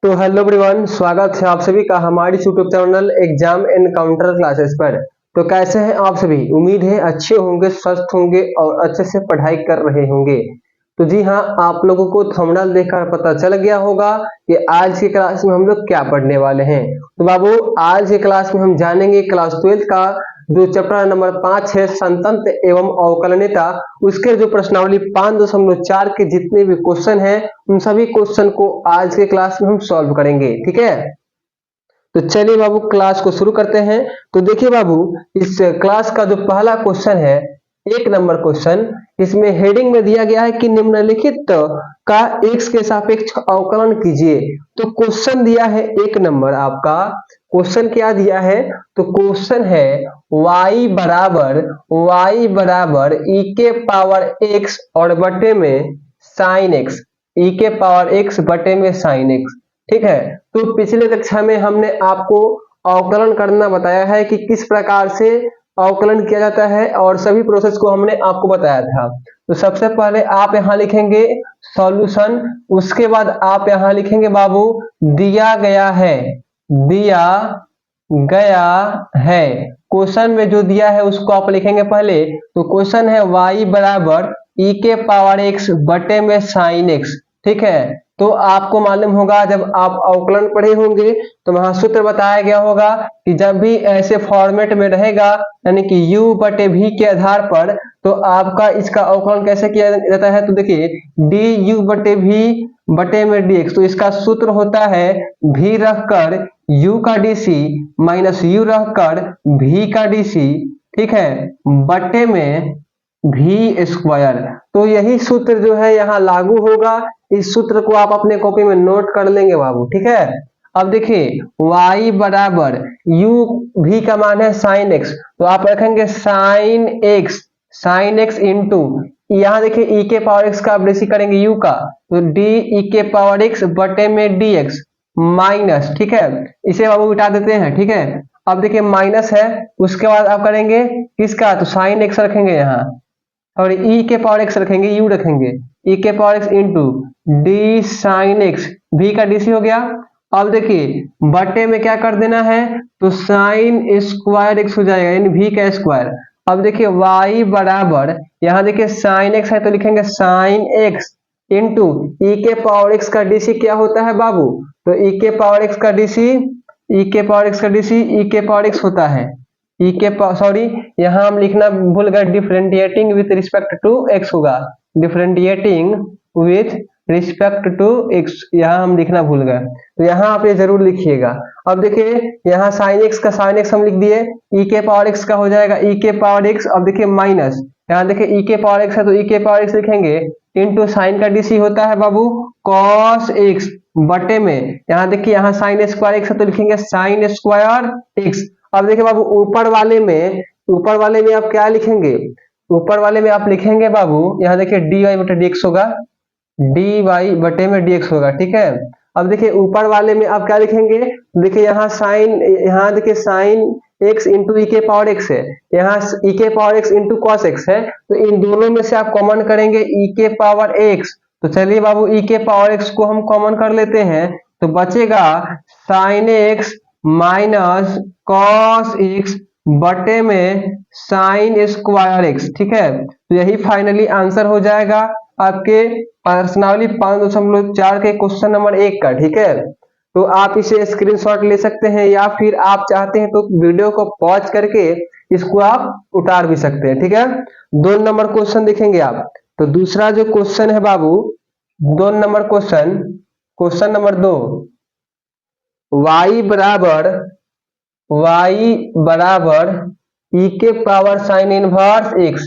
तो hello everyone, स्वागत है आप सभी का हमारी YouTube channel exam encounter classes पर। तो कैसे हैं आप सभी? उम्मीद है अच्छे होंगे, स्वस्थ होंगे और अच्छे से पढ़ाई कर रहे होंगे। तो जी हाँ, आप लोगों को थंबनेल देखकर पता चल गया होगा कि आज की क्लास में हम लोग क्या पढ़ने वाले हैं। तो बाबू, आज की क्लास में हम जानेंगे क्लास 12 का जो चैप्टर नंबर 5 है, संतंत्र एवं अवकलनीयता, उसके जो प्रश्नावली 5.4 के जितने भी क्वेश्चन हैं उन सभी क्वेश्चन को आज के क्लास में हम सॉल्व करेंगे। ठीक है, तो चलिए बाबू क्लास को शुरू करते हैं। तो देखिए बाबू, इस क्लास का जो पहला क्वेश्चन है, 1 नंबर क्वेश्चन, इसमें हेडिंग में दिया गया है कि निम्नलिखित का x के सापेक्ष अवकलन कीजिए। तो क्वेश्चन दिया है 1 नंबर आपका। क्वेश्चन क्या दिया है? तो क्वेश्चन है y बराबर e के पावर x और बटे में साइन x, e के पावर x बटे में साइन x। ठीक है, तो पिछले कक्षा में हमने आपको अवकलन करना बताया है कि किस प्रकार से अवकलन किया जाता है और सभी प्रोसेस को हमने आपको बताया था। तो सबसे पहले आप यहाँ लिखेंगे सॉल्यूशन, उसके बाद आप यहाँ लिखेंगे बाबू दिया गया है, दिया गया है। क्वेश्चन में जो दिया है उसको आप लिखेंगे पहले। तो क्वेश्चन है y बराबर e के पावर x बटे में साइन x। ठीक है, तो आपको मालूम होगा जब आप अवकलन पढ़े होंगे तो वहां सूत्र बताया गया होगा कि जब भी ऐसे फॉर्मेट में रहेगा, यानी कि u बटे v के आधार पर, तो आपका इसका अवकलन कैसे किया जाता है? तो देखिए du बटे v बटे में dx, तो इसका सूत्र होता है v रखकर u का dc माइनस u रखकर v का dc। ठीक है, बटे में v स्क्वायर। तो यही सूत्र जो है यहाँ लागू होगा। इस सूत्र को आप अपने कॉपी में नोट कर लेंगे बाबू। ठीक है, अब देखिए y बराबर u, v का मान है साइन x, तो आप रखेंगे साइन x इंटू, यहाँ देखिए e के पावर x का आप रेसी करेंगे u का, तो d e के पावर x बटे में dx माइनस। ठीक है, इसे बाबू मिटा देते हैं। ठीक है, अब देखिए माइनस है, उसके बाद आप करेंगे किसका? तो साइन x रखेंगे यहाँ और e के पावर x रखेंगे, u रखेंगे e के power x into d sine x, v का dc हो गया। अब देखिए बटे में क्या कर देना है? तो साइन स्क्वायर x हो जाएगा, यानी v का स्क्वायर। अब देखिए y बराबर, यहाँ देखिए साइन x है तो लिखेंगे साइन x इंटू e के पावर x का dc क्या होता है बाबू? तो e के पावर x का dc, e के पावर x का dc e के पावर x होता है, e के सॉरी यहाँ हम लिखना भूल गए, differentiating with respect to x होगा, differentiating with respect to x, यहाँ हम लिखना भूल गए, तो यहाँ आप ये जरूर लिखिएगा। अब देखिए यहाँ साइन x का साइन x हम लिख दिए, e के पावर x का हो जाएगा e के पावर x। अब देखिए माइनस, यहाँ देखिए e के पावर x है तो e के पावर x लिखेंगे इंटू साइन का dc होता है बाबू cos x बटे में, यहाँ देखिए यहाँ साइन स्क्वायर x है तो लिखेंगे साइन स्क्वायर x। अब देखिए बाबू ऊपर वाले में आप क्या लिखेंगे? ऊपर वाले में आप लिखेंगे बाबू, यहाँ देखिए dy बटे dx होगा, dy बटे में dx होगा। ठीक है, अब देखिए ऊपर वाले में आप क्या लिखेंगे? देखिए यहाँ देखिए साइन x इंटू ई के पावर x है, यहाँ e के power x into cos x है, तो इन दोनों में से आप कॉमन करेंगे e के पावर x। तो चलिए बाबू e के पावर x को हम कॉमन कर लेते हैं, तो बचेगा sine x minus cos x बटे में साइन स्क्वायर x। ठीक है, तो यही फाइनली आंसर हो जाएगा आपके प्रश्नावली 5.4 के क्वेश्चन नंबर 1 का। ठीक है, तो आप इसे स्क्रीनशॉट ले सकते हैं या फिर आप चाहते हैं तो वीडियो को पॉज करके इसको आप उतार भी सकते हैं। ठीक है, 2 नंबर क्वेश्चन देखेंगे आप। तो दूसरा जो क्वेश्चन है बाबू, 2 number question, question number 2, y बराबर e के power sine inverse x,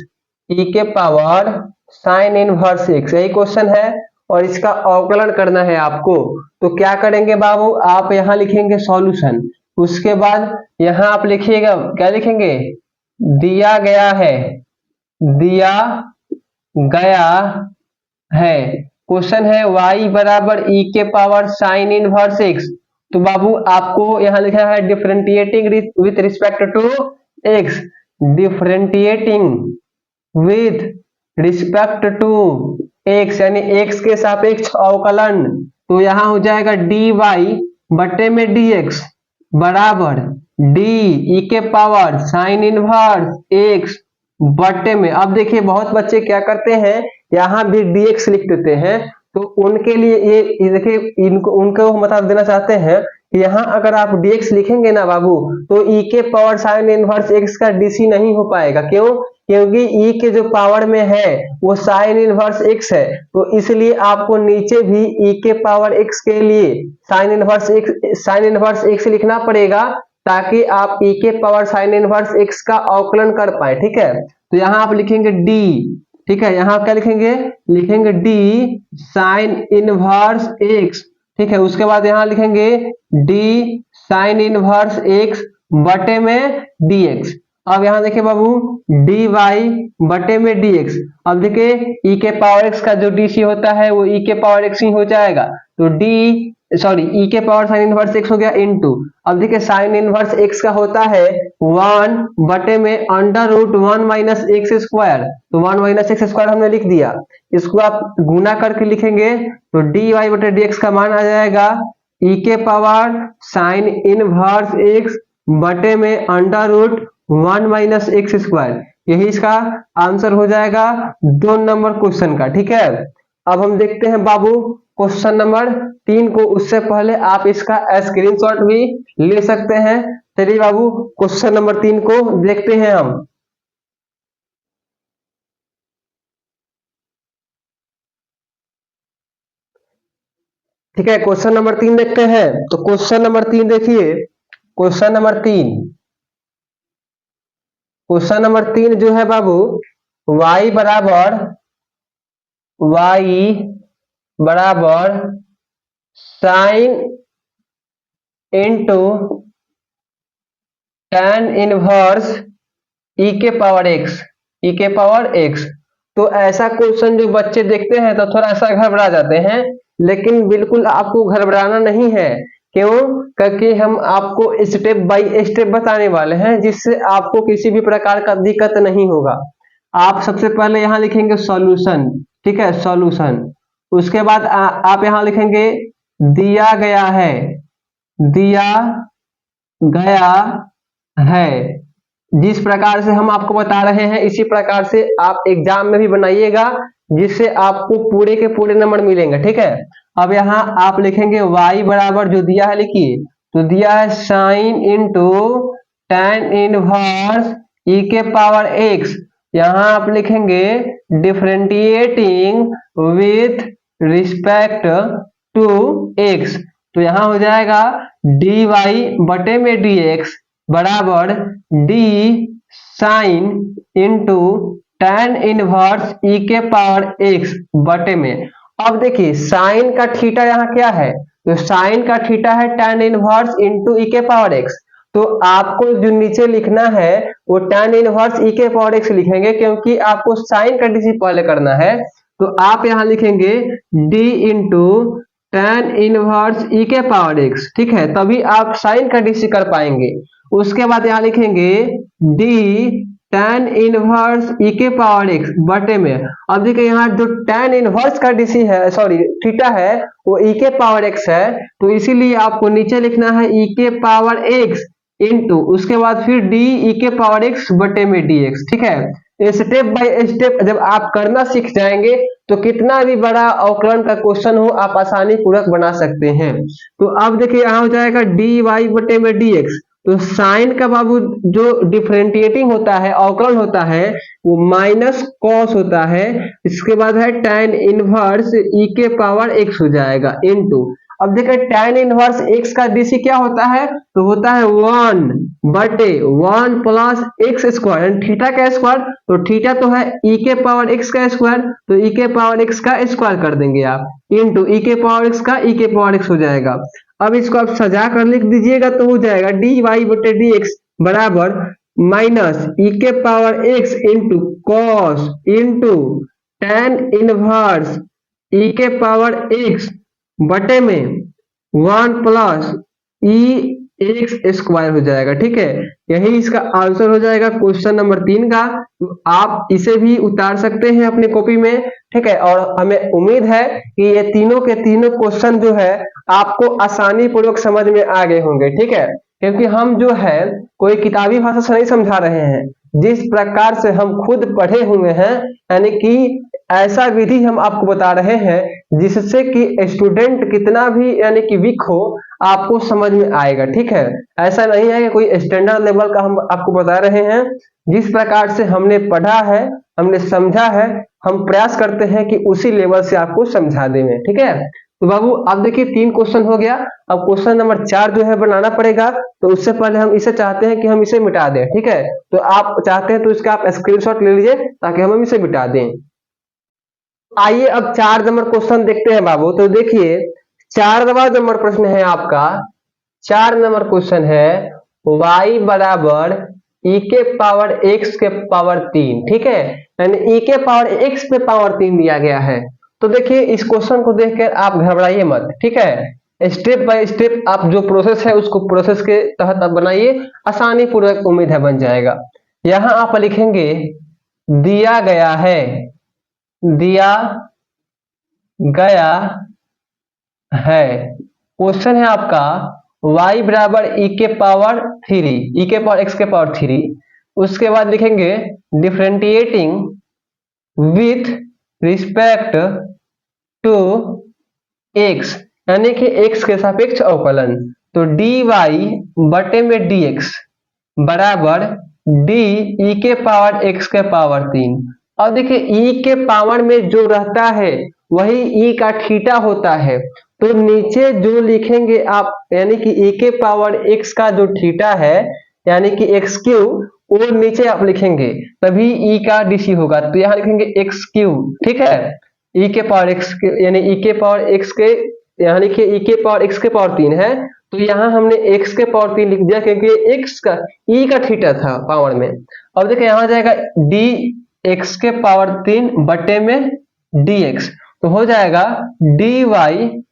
e के पावर साइन इनवर्स x, यही क्वेश्चन है और इसका अवकलन करना है आपको। तो क्या करेंगे बाबू, आप यहाँ लिखेंगे सॉल्यूशन, उसके बाद यहाँ आप लिखिएगा, क्या लिखेंगे? दिया गया है, दिया गया है। क्वेश्चन है y बराबर e के पावर साइन इनवर्स x, तो बाबू आपको यहाँ लिखा है differentiating with respect to x, differentiating with respect to x यानी x के सापेक्ष अवकलन। तो यहाँ हो जाएगा dy बटे में dx बराबर d ई के पावर साइन इनवर्स x बटे में। अब देखिए बहुत बच्चे क्या करते हैं, यहाँ भी dx लिख देते हैं, तो उनके लिए ये देखिए उनको मतलब देना चाहते हैं कि यहाँ अगर आप dx लिखेंगे ना बाबू, तो e के पावर साइन इनवर्स x का dc नहीं हो पाएगा। क्यों? क्योंकि e के जो पावर में है वो साइन इनवर्स x है, तो इसलिए आपको नीचे भी e के पावर x के लिए साइन इनवर्स x लिखना पड़ेगा, ताकि आप e के पावर साइन इनवर्स x का अवकलन कर पाए। ठीक है, तो यहाँ आप लिखेंगे d, ठीक है, यहाँ क्या लिखेंगे d साइन इनवर्स x, ठीक है, उसके बाद यहाँ लिखेंगे d साइन इनवर्स x बटे में dx। अब यहाँ देखिए बाबू dy बटे में dx, अब देखिए e के पावर x का जो dc होता है वो e के पावर x ही हो जाएगा, तो e के पावर साइन इनवर्स x हो गया इनटू, अब देखिए साइन इनवर्स x का होता है 1 बटे में under root 1 minus x square, तो 1 माइनस एक्स स्क्वायर हमने लिख दिया, इसको आप गुना करके लिखेंगे तो dy बटे dx का मान आ जाएगा e के पावर साइन इनवर्स x बटे में under root 1 minus x square. यही इसका आंसर हो जाएगा 2 नंबर क्वेश्चन का। ठीक है, अब हम देखते हैं बाबू क्वेश्चन नंबर 3 को। उससे पहले आप इसका स्क्रीनशॉट भी ले सकते हैं। चलिए बाबू क्वेश्चन नंबर 3 को देखते हैं हम। ठीक है, क्वेश्चन नंबर 3 देखते हैं। तो क्वेश्चन नंबर 3 देखिए, क्वेश्चन नंबर 3 जो है बाबू y बराबर sign into tan inverse e के पावर x। तो ऐसा क्वेश्चन जो बच्चे देखते हैं तो थोड़ा सा घबरा जाते हैं, लेकिन बिल्कुल आपको घबराना नहीं है। क्यों? क्योंकि हम आपको स्टेप बाय स्टेप बताने वाले हैं, जिससे आपको किसी भी प्रकार का दिक्कत नहीं होगा। आप सबसे पहले यहाँ लिखेंगे सॉल्यूशन, ठीक है, सॉल्यूशन। उसके बाद आप यहाँ लिखेंगे दिया गया है। जिस प्रकार से हम आपको बता रहे हैं इसी प्रकार से आप एग्जाम में भी बनाइएगा, जिससे आपको पूरे के पूरे नंबर मिलेंगे। ठीक है, अब यहाँ आप लिखेंगे y बराबर जो दिया है, लिखिए, तो दिया है sine into tan inverse e के पावर x। यहाँ आप लिखेंगे differentiating with respect to x, तो यहाँ हो जाएगा dy बटे में dx बराबर d sign into tan inverse e के पावर x बटे में। अब देखिए साइन का थीटा यहाँ क्या है, तो साइन का थीटा है tan इनवर्स इंटू e के पावर x। तो आपको जो नीचे लिखना है वो tan इनवर्स e के पावर x लिखेंगे, क्योंकि आपको साइन का डीसी पहले करना है। तो आप यहाँ लिखेंगे d into tan inverse e के पावर x, ठीक है, तभी आप साइन का डीसी कर पाएंगे। उसके बाद यहाँ लिखेंगे d tan इनवर्स e के पावर x बटे में। अब देखिए यहाँ जो tan इनवर्स का डीसी है, सॉरी थीटा है, वो e के पावर x है, तो इसीलिए आपको नीचे लिखना है e के पावर x इंटू, उसके बाद फिर d e के पावर x बटे में dx। ठीक है, स्टेप बाय स्टेप जब आप करना सीख जाएंगे तो कितना भी बड़ा अवकलन का क्वेश्चन हो आप आसानी पूर्वक बना सकते हैं। तो अब देखिए यहाँ हो जाएगा dy बटे में dx, तो साइन का बाबू जो डिफरेंटिएटिंग होता है, अवकलन होता है, वो माइनस कॉस होता है। इसके बाद है tan इनवर्स e के पावर x हो जाएगा इनटू, अब देखिए tan इनवर्स x का डीसी क्या होता है, तो होता है 1 बटे 1 प्लस एक्स स्क्वायर, थीटा का स्क्वायर, तो थीटा तो है e के पावर x का स्क्वायर, तो e के पावर x का स्क्वायर कर देंगे आप इनटू e के पावर x का e के पावर x हो जाएगा। अब इसको आप सजा कर लिख दीजिएगा तो हो जाएगा dy बटे dx बराबर माइनस e के power x into cos into tan inverse e के पावर x बटे में 1 प्लस e एक्स स्क्वायर हो जाएगा। ठीक है, यही इसका आंसर हो जाएगा क्वेश्चन नंबर 3 का। तो आप इसे भी उतार सकते हैं अपनी कॉपी में। ठीक है, और हमें उम्मीद है कि ये तीनों के तीनों क्वेश्चन जो है आपको आसानी पूर्वक समझ में आ गए होंगे। ठीक है, क्योंकि हम जो है कोई किताबी भाषा से नहीं समझा रहे हैं, जिस प्रकार से हम खुद पढ़े हुए हैं, यानी कि ऐसा विधि हम आपको बता रहे हैं जिससे कि स्टूडेंट कितना भी यानी कि वीक हो आपको समझ में आएगा। ठीक है, ऐसा नहीं है कि कोई स्टैंडर्ड लेवल का हम आपको बता रहे हैं। जिस प्रकार से हमने पढ़ा है, हमने समझा है, हम प्रयास करते हैं कि उसी लेवल से आपको समझा दें। ठीक है, तो बाबू आप देखिए 3 क्वेश्चन हो गया। अब क्वेश्चन नंबर 4 जो है बनाना पड़ेगा। तो उससे पहले हम इसे चाहते हैं कि हम इसे मिटा दें। ठीक है, तो आप चाहते हैं तो इसका आप स्क्रीनशॉट ले लीजिए ताकि हम इसे मिटा दें। आइए अब 4 नंबर क्वेश्चन देखते हैं बाबू। तो देखिए 4वां नंबर प्रश्न है आपका। 4 नंबर क्वेश्चन है y बराबर e के पावर x के पावर 3। ठीक है, यानी e के पावर x पे पावर 3 दिया गया है। तो देखिए इस क्वेश्चन को देखकर आप घबराइए मत। ठीक है, स्टेप बाय स्टेप आप जो प्रोसेस है उसको प्रोसेस के तहत आप बनाइए, आसानी पूर्वक उम्मीद है बन जाएगा। यहां आप लिखेंगे दिया गया है, दिया गया है। क्वेश्चन है आपका y बराबर e के पावर 3, e के पावर x के पावर 3। उसके बाद लिखेंगे differentiating with respect to x, यानी कि x के सापेक्ष अवकलन। तो dy बटे में dx बराबर d e के पावर x के पावर 3। अब देखिए e के पावर में जो रहता है वही e का थीटा होता है। तो नीचे जो लिखेंगे आप, यानी कि e के पावर x का जो थीटा है यानी कि एक्स क्यूब, वो नीचे आप लिखेंगे तभी e का dc होगा। तो यहाँ लिखेंगे एक्स क्यूब। ठीक है, e के पावर x यानी e के पावर x के, यानी कि e के पावर x के पावर 3 है। तो यहाँ हमने x के पावर 3 लिख दिया क्योंकि x का e का थीटा था पावर में। अब देखिए यहाँ जाएगा d x के पावर 3 बटे में dx, तो हो जाएगा dy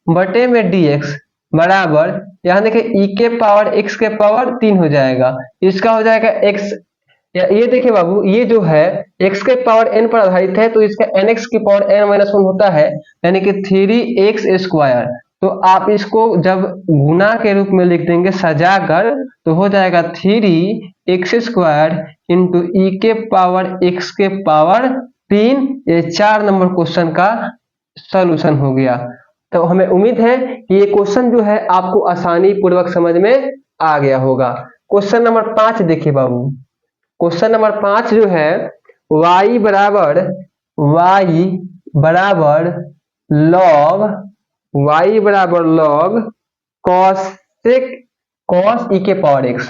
बटे में dx बराबर, यहाँ देखिए e के पावर x के पावर 3 हो जाएगा। इसका हो जाएगा x, ये देखिए बाबू ये जो है x के पावर n पर आधारित है, तो इसका nx की पावर n-1 होता है, यानी कि 3x स्क्वायर। तो आप इसको जब गुना के रूप में लिख देंगे सजा कर, तो हो जाएगा 3x स्क्वायर इंटू ई के पावर x के पावर 3। ये 4 नंबर क्वेश्चन का सॉल्यूशन हो गया। तो हमें उम्मीद है कि ये क्वेश्चन जो है आपको आसानी पूर्वक समझ में आ गया होगा। क्वेश्चन नंबर 5 देखिए बाबू। क्वेश्चन नंबर 5 जो है y बराबर log cos e के पावर x,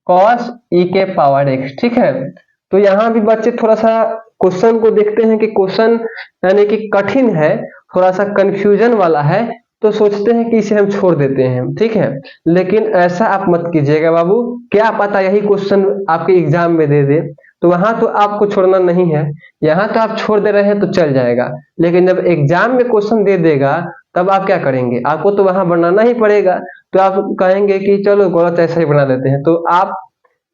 cos e के पावर x। ठीक है, तो यहाँ भी बच्चे थोड़ा सा क्वेश्चन को देखते हैं कि क्वेश्चन यानी कि कठिन है, थोड़ा सा कंफ्यूजन वाला है, तो सोचते हैं कि इसे हम छोड़ देते हैं। ठीक है, लेकिन ऐसा आप मत कीजिएगा बाबू, क्या पता यही क्वेश्चन आपके एग्जाम में दे दे, तो वहां तो आपको छोड़ना नहीं है। यहाँ तो आप छोड़ दे रहे हैं तो चल जाएगा, लेकिन जब एग्जाम में क्वेश्चन दे देगा तब आप क्या करेंगे? आपको तो वहां बनाना ही पड़ेगा। तो आप कहेंगे कि चलो गलत ऐसा ही बना देते हैं। तो आप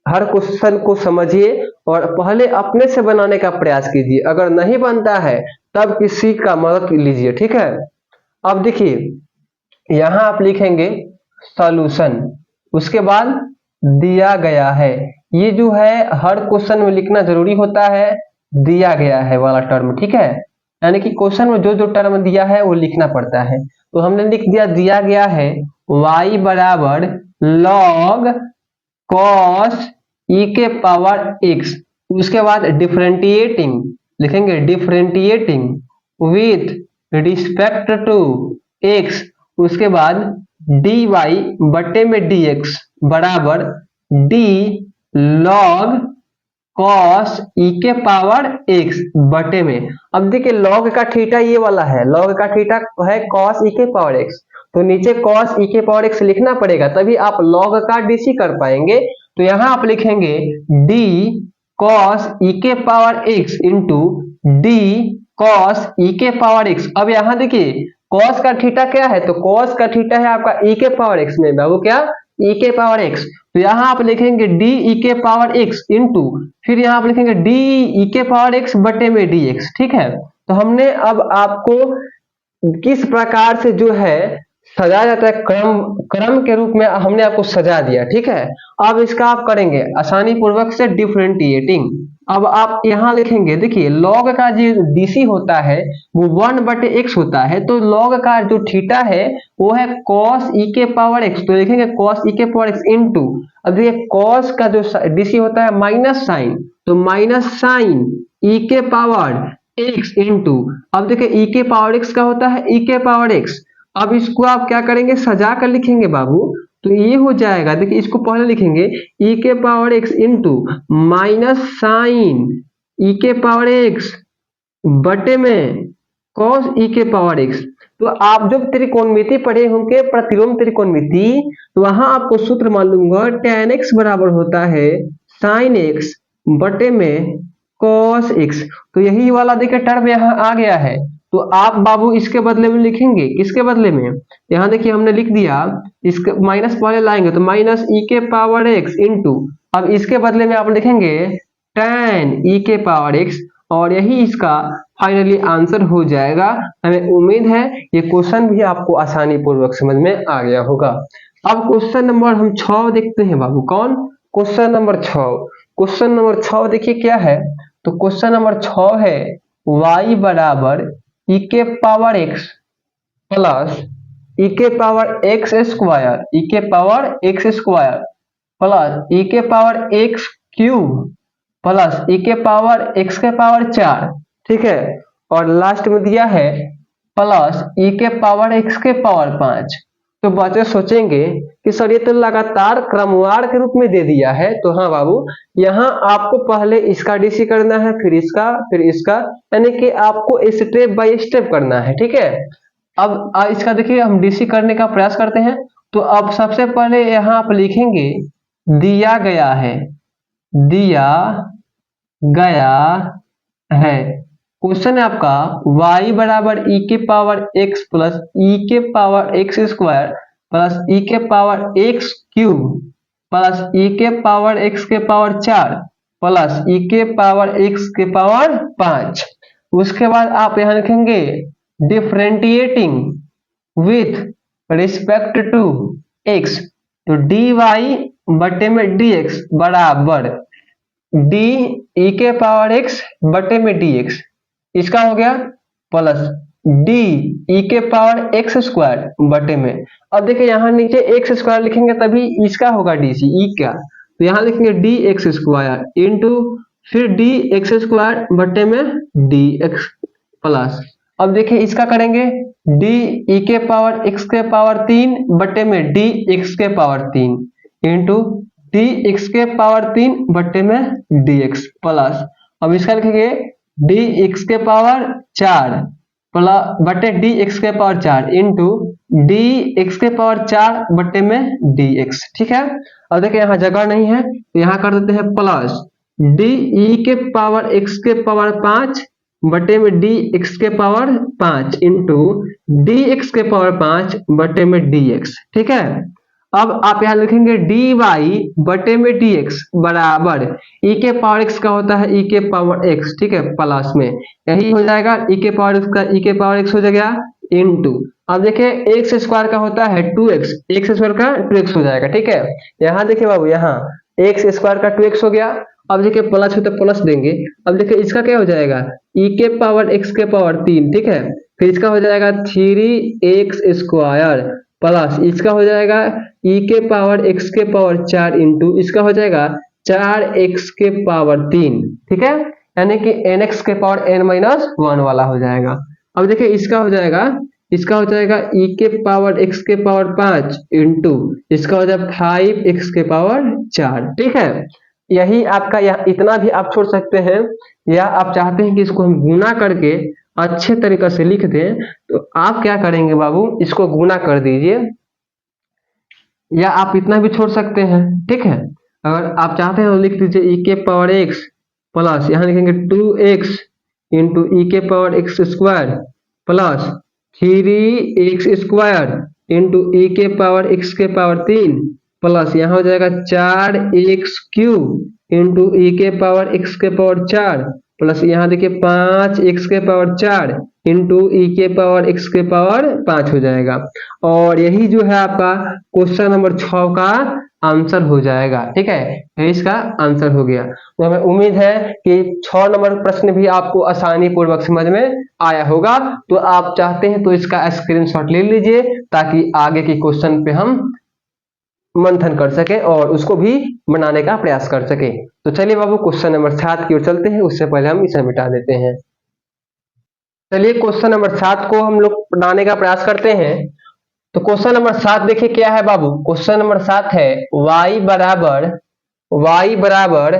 हर क्वेश्चन को समझिए और पहले अपने से बनाने का प्रयास कीजिए। अगर नहीं बनता है तब किसी का मदद लीजिए। ठीक है, अब देखिए यहाँ आप लिखेंगे सॉल्यूशन, उसके बाद दिया गया है। ये जो है हर क्वेश्चन में लिखना जरूरी होता है, दिया गया है वाला टर्म। ठीक है, यानी कि क्वेश्चन में जो जो टर्म दिया है वो लिखना पड़ता है। तो हमने लिख दिया गया है y बराबर log cos e के पावर x। उसके बाद डिफरेंटिएटिंग लिखेंगे, differentiating with respect to x। उसके बाद dy बटे में dx बराबर d log cos e के पावर x बटे में। अब देखिए log का थीटा ये वाला है, log का थीटा है cos e के पावर x, तो नीचे cos e के पावर x लिखना पड़ेगा तभी आप log का dc कर पाएंगे। तो यहां आप लिखेंगे d cos e के power x into d cos e के पावर x। अब यहां देखिए cos का थीटा क्या है? तो cos का थीटा है आपका e के पावर x में बाबू क्या ई के पावर एक्स, तो यहाँ आप लिखेंगे डी ई के पावर एक्स इंटू, फिर यहाँ आप लिखेंगे डी ई के पावर एक्स बटे में डी एक्स। ठीक है, तो हमने अब आपको किस प्रकार से जो है सजाया जाता है, क्रम क्रम के रूप में हमने आपको सजा दिया। ठीक है, अब इसका आप करेंगे आसानी पूर्वक से डिफरेंटिएटिंग। अब आप यहाँ लिखेंगे, देखिए लॉग का जो डीसी होता है वो 1/x होता है, तो लॉग का जो थीटा है वो है cos e के पावर x, तो लिखेंगे cos e के पावर x इंटू, अब देखिए cos का जो डीसी होता है माइनस साइन, तो माइनस साइन e के पावर x इंटू, अब देखिए e के पावर x का होता है e के पावर x। अब इसको आप क्या करेंगे, सजा कर लिखेंगे बाबू, तो ये हो जाएगा, देखिए इसको पहले लिखेंगे e के power x into minus sine e के पावर x बटे में cos e के पावर x। तो आप जब त्रिकोणमिति पढ़े होंगे, प्रतिलोम त्रिकोणमिति, तो वहां आपको सूत्र मालूम होगा tan x बराबर होता है sin x बटे में cos x। तो यही वाला देखिए टर्म यहाँ आ गया है, तो आप बाबू इसके बदले में लिखेंगे, किसके बदले में, यहाँ देखिए हमने लिख दिया, इसके माइनस पहले लाएंगे तो माइनस ई के पावर एक्स इंटू, अब इसके बदले में आप लिखेंगे tan ई के पावर एक्स, और यही इसका फाइनली आंसर हो जाएगा। हमें उम्मीद है ये क्वेश्चन भी आपको आसानी पूर्वक समझ में आ गया होगा। अब क्वेश्चन नंबर हम 6 देखते हैं बाबू, कौन, क्वेश्चन नंबर 6। क्वेश्चन नंबर 6 देखिए क्या है, तो क्वेश्चन नंबर 6 है y बराबर ई के पावर x प्लस ई के पावर एक्स स्क्वायर, ई के power x square plus e के power x cube plus e के पावर एक्स के पावर 4। ठीक है, और लास्ट में दिया है प्लस ई के पावर एक्स के पावर 5। तो बच्चे सोचेंगे कि सर ये तो लगातार क्रमवार के रूप में दे दिया है, तो हाँ बाबू, यहाँ आपको पहले इसका डीसी करना है, फिर इसका, फिर इसका, यानी कि आपको स्टेप बाय स्टेप करना है। ठीक है, अब इसका देखिए हम डीसी करने का प्रयास करते हैं। तो अब सबसे पहले यहाँ आप लिखेंगे दिया गया है, दिया गया है, क्वेश्चन है आपका y बराबर ई के पावर x प्लस ई के power x square plus e के power x cube plus e के पावर एक्स के पावर 4 प्लस ई के पावर एक्स के पावर 5। उसके बाद आप यहाँ लिखेंगे differentiating with respect to x, तो dy बटे में dx बराबर d ई के पावर x बटे में dx, इसका हो गया प्लस डी ई के पावर एक्स स्क्वायर बटे में, अब देखिए यहाँ नीचे एक्स स्क्वायर लिखेंगे तभी इसका होगा डीसी ई का, तो यहाँ लिखेंगे डी एक्स स्क्वायर इंटू फिर डी एक्स स्क्वायर बटे में डी एक्स प्लस, अब देखिए इसका करेंगे डी ई के पावर एक्स के पावर 3 बटे में डी एक्स के पावर 3 इंटू डी एक्स के पावर 3 बटे में डी एक्स प्लस, अब इसका लिखेंगे डी एक्स के पावर 4 प्लस बटे डी एक्स के पावर 4 इंटू डी एक्स के पावर 4 बटे में डी एक्स। ठीक है, अब देखिए यहाँ जगह नहीं है तो यहाँ कर देते हैं प्लस डी ई के पावर एक्स के पावर 5 बटे में डी एक्स के पावर 5 इंटू डी एक्स के पावर 5 बटे में डी एक्स। ठीक है, अब आप यहाँ लिखेंगे डी वाई बटे में डी एक्स बराबर ई के पावर एक्स का होता है ई के पावर एक्स। ठीक है, प्लस में यही हो जाएगा ई के पावर एक्स का ई के पावर एक्स हो जाएगा इंटू, अब देखिए एक्स स्क्वायर का होता है 2x, एक्स स्क्वायर का 2x हो जाएगा। ठीक है, यहाँ देखिए बाबू, यहाँ एक्स स्क्वायर का 2x हो गया, अब देखिए प्लस हो तो प्लस देंगे, अब देखिए इसका क्या हो जाएगा ई के पावर एक्स के पावर 3। ठीक है, फिर इसका हो जाएगा 3x स्क्वायर प्लस इसका हो जाएगा ई के पावर एक्स के पावर 4 इंटू इसका हो जाएगा 4x के पावर 3। ठीक है, यानी कि nx के पावर n-1 वाला हो जाएगा। अब देखिए इसका हो जाएगा ई के पावर x के पावर 5 इंटू इसका हो जाएगा 5x के पावर 4। ठीक है, यही आपका इतना भी आप छोड़ सकते हैं, या आप चाहते हैं कि इसको हम गुना करके अच्छे तरीके से लिख दें, तो आप क्या करेंगे बाबू, इसको गुना कर दीजिए, या आप इतना भी छोड़ सकते हैं। ठीक है, अगर आप चाहते हैं तो लिख दीजिए ई के पावर एक्स प्लस यहाँ लिखेंगे 2x इंटू ई के power x square plus 3x square into e के पावर एक्स के पावर 3 प्लस यहाँ हो जाएगा 4x³ इंटू ई के पावर x के पावर 4 प्लस यहाँ देखिए 5x के पावर 4 इंटू ई के पावर x के पावर 5 हो जाएगा। और यही जो है आपका क्वेश्चन नंबर 6 का आंसर हो जाएगा। ठीक है, ये इसका आंसर हो गया। तो हमें उम्मीद है कि 6 नंबर प्रश्न भी आपको आसानी पूर्वक समझ में आया होगा। तो आप चाहते हैं तो इसका स्क्रीनशॉट ले लीजिए ताकि आगे के क्वेश्चन पे हम मंथन कर सके और उसको भी बनाने का प्रयास कर सके। तो चलिए बाबू क्वेश्चन नंबर 7 की ओर चलते हैं, उससे पहले हम इसे मिटा देते हैं। चलिए क्वेश्चन नंबर 7 को हम लोग बनाने का प्रयास करते हैं। तो क्वेश्चन नंबर 7 देखिए क्या है बाबू। क्वेश्चन नंबर 7 है y बराबर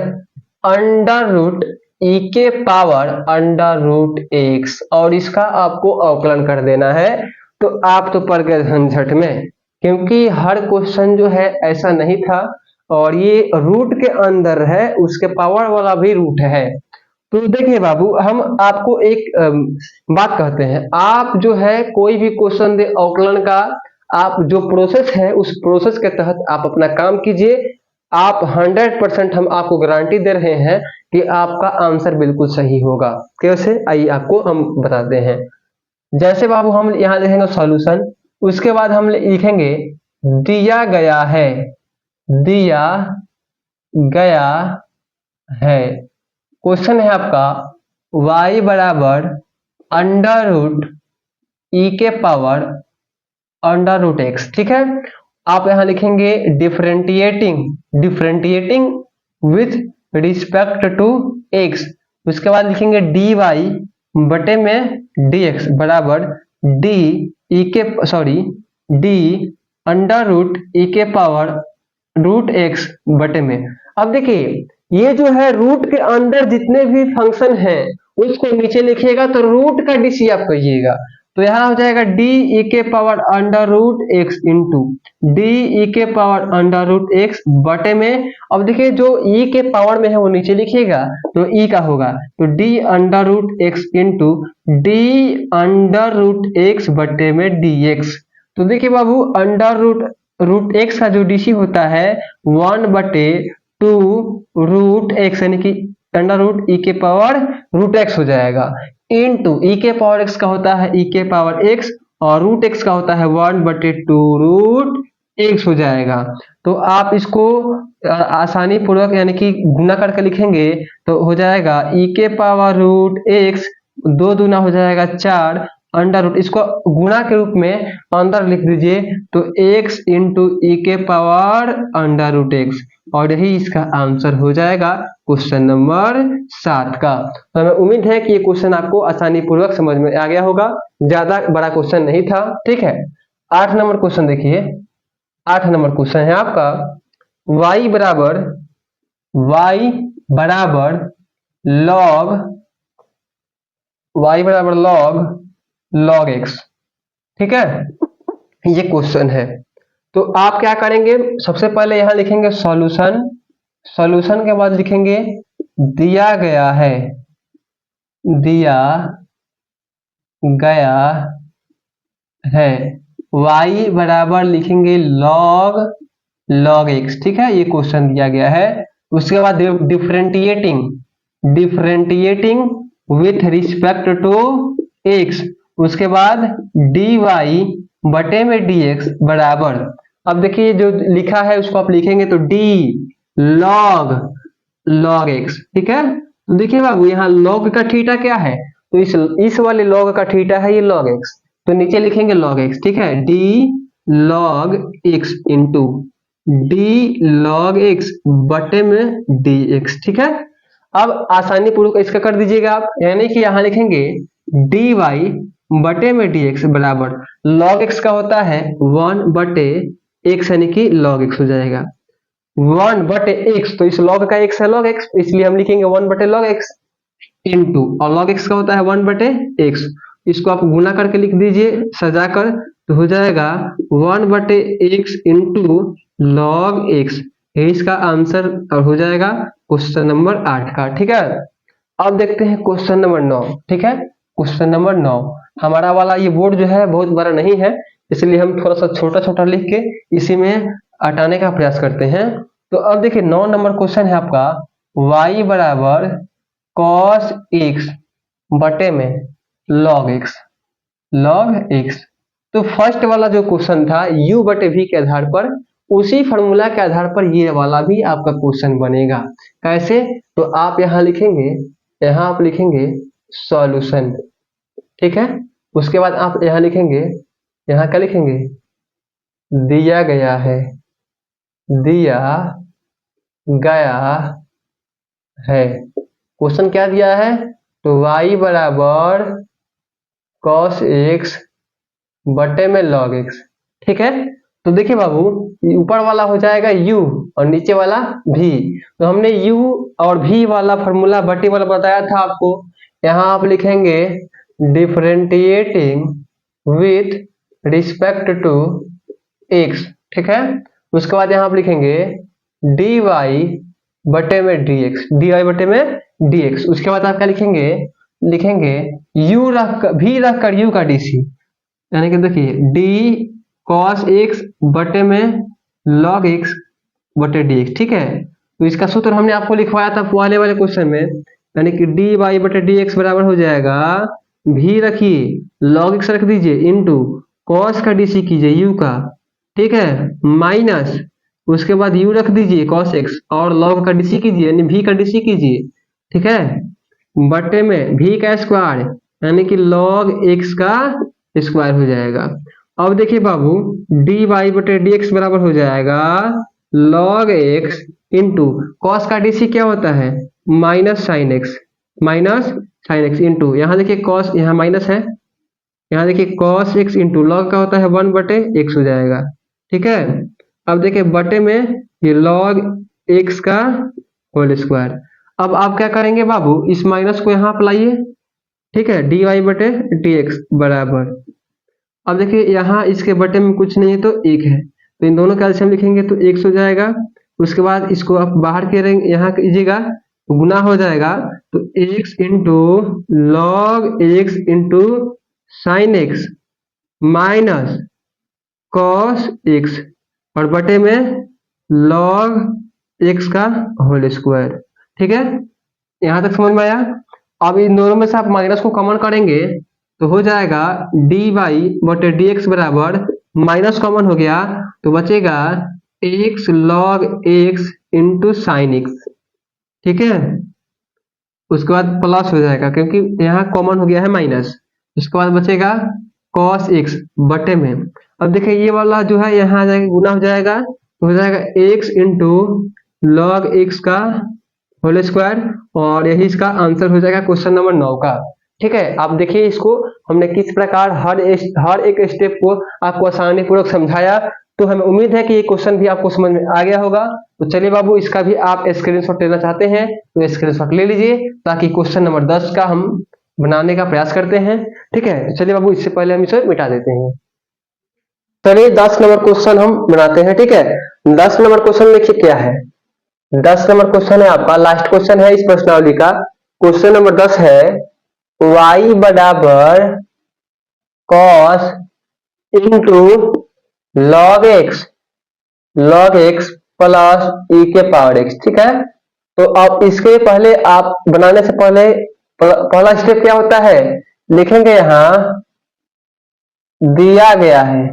अंडर रूट ई के पावर अंडर रूट x और इसका आपको अवकलन कर देना है। तो आप तो पड़ गए झंझट में, क्योंकि हर क्वेश्चन जो है ऐसा नहीं था और ये रूट के अंदर है, उसके पावर वाला भी रूट है। तो देखिए बाबू, हम आपको एक बात कहते हैं, आप जो है कोई भी क्वेश्चन दे अवकलन का, आप जो प्रोसेस है उस प्रोसेस के तहत आप अपना काम कीजिए। आप 100% हम आपको गारंटी दे रहे हैं कि आपका आंसर बिल्कुल सही होगा। कैसे, आइए आपको हम बताते हैं। जैसे बाबू हम यहाँ लिखेंगे सॉल्यूशन, उसके बाद हम लिखेंगे दिया गया है, दिया गया है। क्वेश्चन है आपका y बराबर अंडर रूट ई के पावर अंडर रूट x। ठीक है, आप यहां लिखेंगे differentiating with respect to x। उसके बाद लिखेंगे dy बटे में dx बराबर डी अंडर रूट ई के पावर रूट x बटे में। अब देखिए ये जो है रूट के अंदर जितने भी फंक्शन हैं उसको नीचे लिखिएगा तो रूट का डीसी आप कहिएगा। तो यहाँ हो जाएगा डी ई के power under root x into d e के पावर अंडर रूट एक्स बटे में। अब देखिए जो ई के पावर में है वो नीचे लिखिएगा तो ई का होगा तो d under root x into d under root x बटे में डी एक्स। तो देखिए बाबू अंडर रूट एक्स का जो डीसी होता है 1/2 रूट एक्स यानी कि अंडर रूट ई के पावर रूट एक्स हो जाएगा इनटू ई के पावर एक्स का होता है ई के पावर एक्स और रूट एक्स का होता है 1/2 रूट एक्स हो जाएगा। तो आप इसको आसानी पूर्वक यानी कि गुना करके लिखेंगे तो हो जाएगा ई के पावर रूट एक्स 2 दूना हो जाएगा 4 अंडर रूट, इसको गुणा के रूप में अंदर लिख दीजिए तो x इंटू ई के पावर अंडर रूट एक्स और यही इसका आंसर हो जाएगा क्वेश्चन नंबर 7 का। तो हमें उम्मीद है कि ये क्वेश्चन आपको आसानी पूर्वक समझ में आ गया होगा, ज्यादा बड़ा क्वेश्चन नहीं था। ठीक है, 8 नंबर क्वेश्चन देखिए। 8 नंबर क्वेश्चन है आपका y बराबर log x। ठीक है, ये क्वेश्चन है। तो आप क्या करेंगे, सबसे पहले यहां लिखेंगे सॉल्यूशन के बाद लिखेंगे दिया गया है y बराबर लिखेंगे log x। ठीक है, ये क्वेश्चन दिया गया है। उसके बाद differentiating with respect to x। उसके बाद dy बटे में dx बराबर, अब देखिए जो लिखा है उसको आप लिखेंगे तो d log x। ठीक है, तो देखिए बाबू यहाँ log का थीटा क्या है, तो इस वाले log का थीटा है ये log x, तो नीचे लिखेंगे log x। ठीक है, d log x into d log x बटे में dx। ठीक है, अब आसानी पूर्वक इसका कर दीजिएगा आप, यानी कि यहाँ लिखेंगे dy बटे में dx बराबर log x का होता है 1/x यानी कि log x हो जाएगा 1/x, तो इस log का x है log x इसलिए हम लिखेंगे 1/log x इंटू और log x का होता है 1/x, इसको आप गुना करके लिख दीजिए सजाकर तो हो जाएगा 1/x इंटू log x। ये इसका आंसर हो जाएगा क्वेश्चन नंबर 8 का। ठीक है, अब देखते हैं क्वेश्चन नंबर 9। ठीक है, क्वेश्चन नंबर 9 हमारा वाला ये बोर्ड जो है बहुत बड़ा नहीं है, इसलिए हम थोड़ा सा छोटा छोटा लिख के इसी में हटाने का प्रयास करते हैं। तो अब देखिए 9 नंबर क्वेश्चन है आपका y बराबर cos x बटे में log x। तो फर्स्ट वाला जो क्वेश्चन था u बटे v के आधार पर, उसी फॉर्मूला के आधार पर ये वाला भी आपका क्वेश्चन बनेगा। कैसे? तो आप यहाँ लिखेंगे, यहाँ आप लिखेंगे सॉल्यूशन, ठीक है। उसके बाद आप यहाँ लिखेंगे, यहाँ क्या लिखेंगे, दिया गया है, दिया गया है। क्वेश्चन क्या दिया है? तो y बराबर cos x बटे में log x, ठीक है। तो देखिए बाबू, ऊपर वाला हो जाएगा u और नीचे वाला v। तो हमने u और v वाला फॉर्मूला बटे वाला बताया था आपको। यहाँ आप लिखेंगे differentiating with respect to x, ठीक है। उसके बाद यहाँ आप लिखेंगे dy बटे में dx, dy बटे में dx। उसके बाद आप क्या लिखेंगे, लिखेंगे u रख v रख कर u का dc, यानी कि देखिए d cos x बटे में log x बटे dx, ठीक है। तो इसका सूत्र हमने आपको लिखवाया था पहले वाले क्वेश्चन में, यानी कि dy बटे dx बराबर हो जाएगा, v रखिए, log x रख दीजिए, इंटू cos का dc कीजिए u का, ठीक है, माइनस उसके बाद u रख दीजिए cos x और log का dc कीजिए, यानी v का dc कीजिए, ठीक है, बटे में v का स्क्वायर यानी कि log x का स्क्वायर हो जाएगा। अब देखिए बाबू, dy बटे dx बराबर हो जाएगा log x इंटू कॉस का dc क्या होता है, माइनस साइन एक्स इंटू, यहाँ देखिए कॉस, यहाँ माइनस है, यहाँ देखिए cos x इंटू लॉग का होता है 1 बटे x हो जाएगा, ठीक है। अब देखिए बटे में ये log x का होल स्क्वायर। अब आप क्या करेंगे बाबू, इस माइनस को यहाँ लाइए, ठीक है, dy बटे dx बराबर, अब देखिए यहाँ इसके बटे में कुछ नहीं है तो 1 है, तो इन दोनों का एलसीएम लिखेंगे तो x हो जाएगा। उसके बाद इसको आप बाहर के यहाँ कीजिएगा, गुना हो जाएगा, तो x into log x into sine x minus cos x और बटे में लॉग एक्स का होल स्क्वायर, ठीक है। यहाँ तक समझ में आया? अब इन दोनों में से आप माइनस को कॉमन करेंगे तो हो जाएगा डी वाई बटे डी एक्स बराबर, माइनस कॉमन हो गया तो बचेगा x log x into sine x, ठीक है। उसके बाद प्लस हो जाएगा क्योंकि यहाँ कॉमन हो गया है माइनस। इसके बाद बचेगा cos x बटे में, अब देखिए ये वाला जो है यहाँ आ जाएगा, गुना हो जाएगा तो हो जाएगा x इंटू लॉग एक्स का होल स्क्वायर, और यही इसका आंसर हो जाएगा क्वेश्चन नंबर 9 का, ठीक है। आप देखिए इसको हमने किस प्रकार हर एक स्टेप को आपको आसानी पूर्वक समझाया, तो हमें उम्मीद है कि ये क्वेश्चन भी आपको समझ में आ गया होगा। तो चलिए बाबू, इसका भी आप स्क्रीनशॉट लेना चाहते हैं तो स्क्रीनशॉट ले लीजिए, ताकि क्वेश्चन नंबर 10 का हम बनाने का प्रयास करते हैं, ठीक है। चलिए बाबू, इससे पहले हम इसे मिटा देते हैं। चलिए 10 नंबर क्वेश्चन हम बनाते हैं, ठीक है। 10 नंबर क्वेश्चन देखिए क्या है। 10 नंबर क्वेश्चन है आपका, लास्ट क्वेश्चन है इस प्रश्नावली का। क्वेश्चन नंबर 10 है, y बराबर cos into log x plus e के पावर x, ठीक है। तो अब इसके पहले आप बनाने से पहले पहला स्टेप क्या होता है, लिखेंगे यहाँ दिया गया है,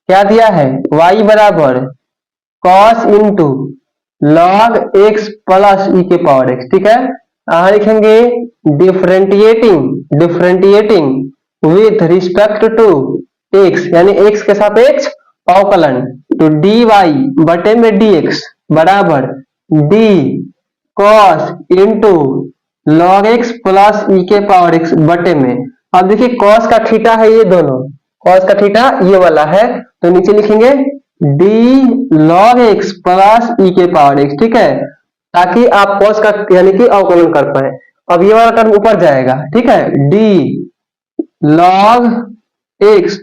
क्या दिया है, y बराबर cos into log x plus e के पावर x, ठीक है। यहाँ लिखेंगे differentiating with respect to x, यानी x के सापेक्ष अवकलन, तो dy बटे में dx बराबर d cos into log x plus e के पावर x बटे में। अब देखिए cos का थीटा है, ये दोनों cos का थीटा ये वाला है, तो नीचे लिखेंगे d log x plus e के पावर x, ठीक है, ताकि आप cos का यानी कि अवकलन कर पाए। अब ये वाला टर्म ऊपर जाएगा, ठीक है, d log x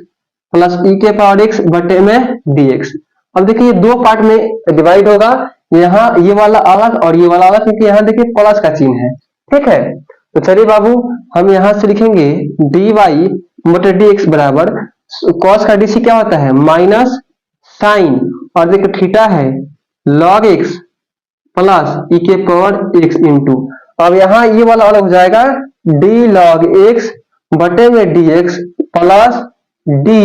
plus e के पावर x बटे में dx। अब देखिए ये दो पार्ट में डिवाइड होगा, यहाँ ये वाला अलग और ये वाला अलग, क्योंकि यहाँ देखिए प्लस का चिन्ह है, ठीक है। तो चलिए बाबू, हम यहाँ से लिखेंगे dy बटे dx बराबर, कॉस का डीसी क्या होता है माइनस साइन, और देखो थीटा है लॉग एक्स प्लस ई के पावर एक्स इंटू, अब यहाँ ये वाला अलग हो जाएगा डी लॉग एक्स बटे में d x plus D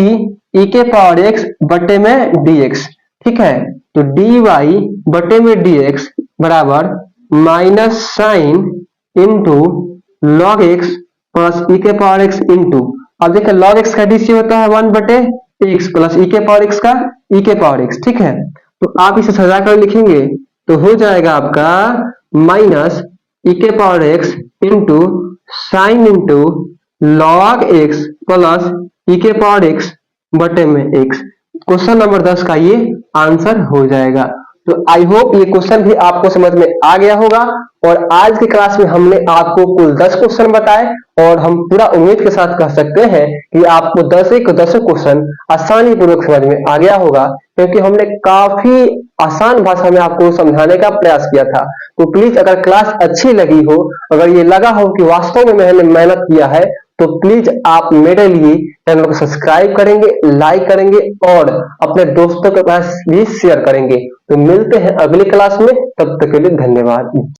e के पावर एक्स बटे में डी एक्स। ठीक है, तो डी वाई बटे में डी एक्स बराबर minus sine into log x plus e के पावर एक्स इंटू, अब देखिए लॉग एक्स का डीसी होता है 1 बटे एक्स प्लस ई के पावर एक्स का ई के पावर एक्स। ठीक है, तो आप इसे सजा कर लिखेंगे तो हो जाएगा आपका माइनस ई के power x into sine into log x plus e के पावर एक्स बटे में एक्स। क्वेश्चन नंबर 10 का ये आंसर हो जाएगा। तो आई होप ये क्वेश्चन भी आपको समझ में आ गया होगा, और आज की क्लास में हमने आपको कुल 10 क्वेश्चन बताए, और हम पूरा उम्मीद के साथ कह सकते हैं कि आपको 10 के 10 क्वेश्चन आसानी पूर्वक समझ में आ गया होगा, क्योंकि हमने काफी आसान भाषा में आपको समझाने का प्रयास किया था। तो प्लीज अगर क्लास अच्छी लगी हो, अगर ये लगा हो कि वास्तव में मैंने मेहनत किया है, तो प्लीज आप मेरे लिए चैनल को सब्सक्राइब करेंगे, लाइक करेंगे और अपने दोस्तों के पास भी शेयर करेंगे। तो मिलते हैं अगली क्लास में, तब तक के लिए धन्यवाद।